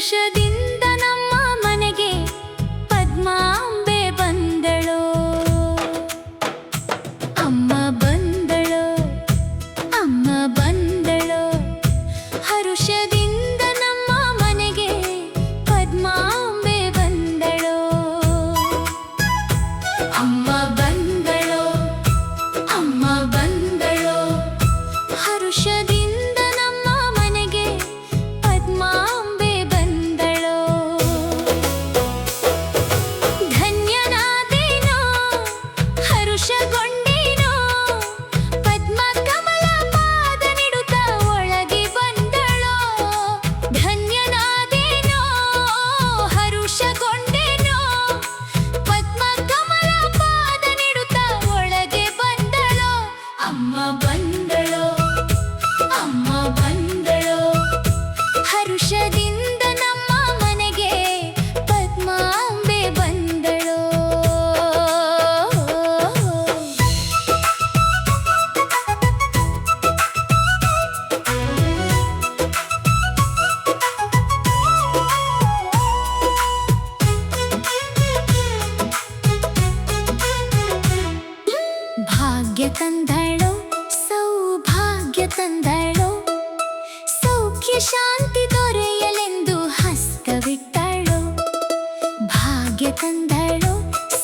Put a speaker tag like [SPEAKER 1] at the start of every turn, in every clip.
[SPEAKER 1] ಹರುಷದಿಂದ ನಮ್ಮ ಮನೆಗೆ ಪದ್ಮಾಂಬೆ ಬಂದಳೋ, ಅಮ್ಮ ಬಂದಳೋ, ಅಮ್ಮ ಬಂದಳೋ. ಹರುಷದಿಂದ ನಮ್ಮ ಮನೆಗೆ ಪದ್ಮಾಂಬೆ ಬಂದಳೋ, ಅಮ್ಮ ಬಂದಳೋ, ಅಮ್ಮ ಬಂದಳೋ. ಹರುಷದಿಂದ ನಮ್ಮ ಮನೆಗೆ ಪದ್ಮಾಂಬೆ ಬಂದಳೋ. ಧನ್ಯನಾದೇನೋ, ಹರುಷಗೊಂಡೇನೋ, ಪದ್ಮ ಕಮಲ ಪಾದ ನಿಡುತ್ತ ಒಳಗೆ ಬಂದಳೋ. ಧನ್ಯನಾದೇನೋ, ಹರುಷಗೊಂಡೇನೋ, ಪದ್ಮ ಕಮಲ ಪಾದ ನಿಡುತ್ತ ಒಳಗೆ ಬಂದಳೋ. ಅಮ್ಮ ಬಂದಳೋ, ಅಮ್ಮ ಬಂದಳೋ. ಹರುಷದಿಂದ ನಮ್ಮ ಮನೆಗೆ ಪದ್ಮಾಂಬೆ ಬಂದಳೋ. ಭಾಗ್ಯ ತಂದಳೋ, ಸೌಭಾಗ್ಯ ತಂದಳೋ, ಸೌಖ್ಯ ಶಾಂತಿ ದೊರೆಯಲೆಂದು ಹಸ್ತವಿಟ್ಟಳೋ. ಭಾಗ್ಯ ತಂದಳೋ,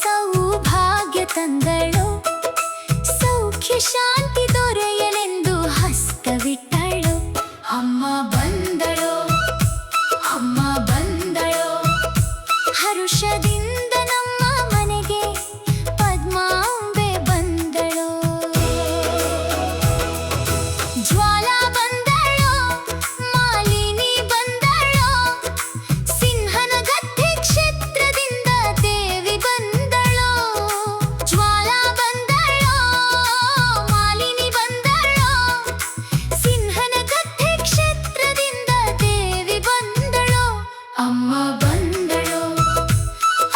[SPEAKER 1] ಸೌಭಾಗ್ಯ ತಂದಳೋ, ಸೌಖ್ಯ ಶಾಂತಿ ದೊರೆಯಲೆಂದು ಹಸ್ತವಿಟ್ಟಳೋ. ಅಮ್ಮ ಬಂದಳೋ, ಅಮ್ಮ ಬಂದಳೋ. ಹರುಷದಿಂದ ನಮ್ಮ ಮನೆಗೆ ಪದ್ಮಾಂಬೆ ಬಂದಳೋ. ಜ್ವಾಲಾ ಬಂದಳೋ, ಮಾಲಿನಿ ಬಂದಳೋ, ಸಿಂಹನ ಗದ್ದೆ ಕ್ಷೇತ್ರದಿಂದ ದೇವಿ ಬಂದಳೋ. ಜ್ವಾಲಾ ಬಂದಳೋ, ಮಾಲಿನಿ ಬಂದಳೋ, ಸಿಂಹನ ಗದ್ದೆ ಕ್ಷೇತ್ರದಿಂದ ದೇವಿ ಬಂದಳೋ. ಅಮ್ಮ ಬಂದಳೋ,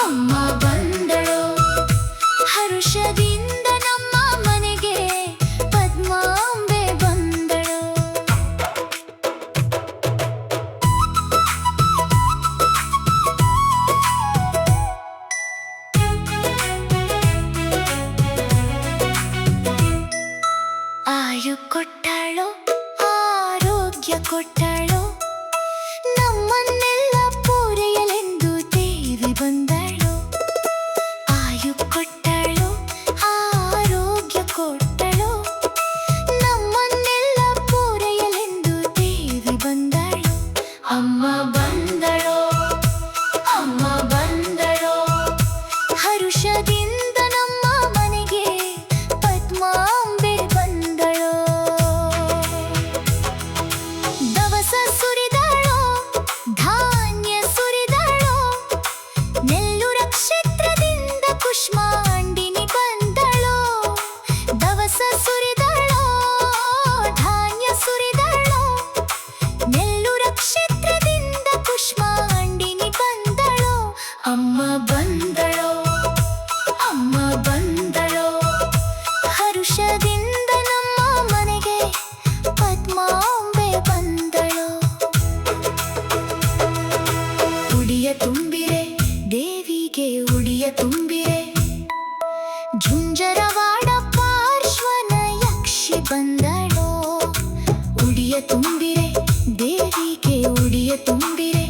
[SPEAKER 1] ಅಮ್ಮ ಬಂದಳೋ. ಹರುಷದಿಂದ ನಮ್ಮ ಮನೆಗೆ ಪದ್ಮಾಂಬೆ ಬಂದಳೋ. ಆಯು ಕೊಟ್ಟಳೋ, ಆರೋಗ್ಯ ಕೊಟ್ಟಳೋ, ನಮ್ಮನ್ನೆಲ್ಲ ಪೂರೈಯಲೆಂದು ದೇವಿ ಬಂದಳೋ. ಆಯು ಕೊಟ್ಟಳೋ, ಆರೋಗ್ಯ ಕೊಟ್ಟಳೋ, ನಮ್ಮನ್ನೆಲ್ಲ ಪೂರೈಯಲೆಂದು ದೇವಿ ಬಂದಳೋ. ಅಮ್ಮ ಬಂದಳೋ, ಅಮ್ಮ ಬಂದಳೋ. ಹರುಷದಿಂದ ನಮ್ಮ ಮನೆಗೆ ಪದ್ಮಾಂಬೆ ಬಂದಳೋ. ದವಸ ಸುರಿದಳೋ, ಧಾನ್ಯ ಸುರಿದಳೋ, ನೆಲ್ಲೂರ ಕ್ಷೇತ್ರದಿಂದ ಕುಷ್ಮಾಂಡಿನಿ ಬಂದಳೋ. ದವಸ ಸುರಿದಳೋ, ಧಾನ್ಯ ಸುರಿದಳೋ, ನೆಲ್ಲೂರ ಕ್ಷೇತ್ರದಿಂದ ಕುಷ್ಮಾಂಡಿನಿ ಬಂದಳೋ. ಅಮ್ಮ ಬಂದಳೋ, ಅಮ್ಮ ಬಂದಳೋ. ಹರುಷದಿಂದ ನಮ್ಮ ಮನೆಗೆ ಪದ್ಮಾಂಬೆ ಬಂದಳೋ. ಉಡಿಯ ತುಂಬಿರೆ ದೇವಿಗೆ, ಉಡಿಯ ತುಂಬಿರೆ, ಝುಂಜರವಾಡ ಪಾರ್ಶ್ವನ ಯಕ್ಷಿ ಬಂದಳೋ. ಉಡಿಯ ತುಂಬಿರೆ ದೇವಿಗೆ, ಉಡಿಯ ತುಂಬಿರೆ,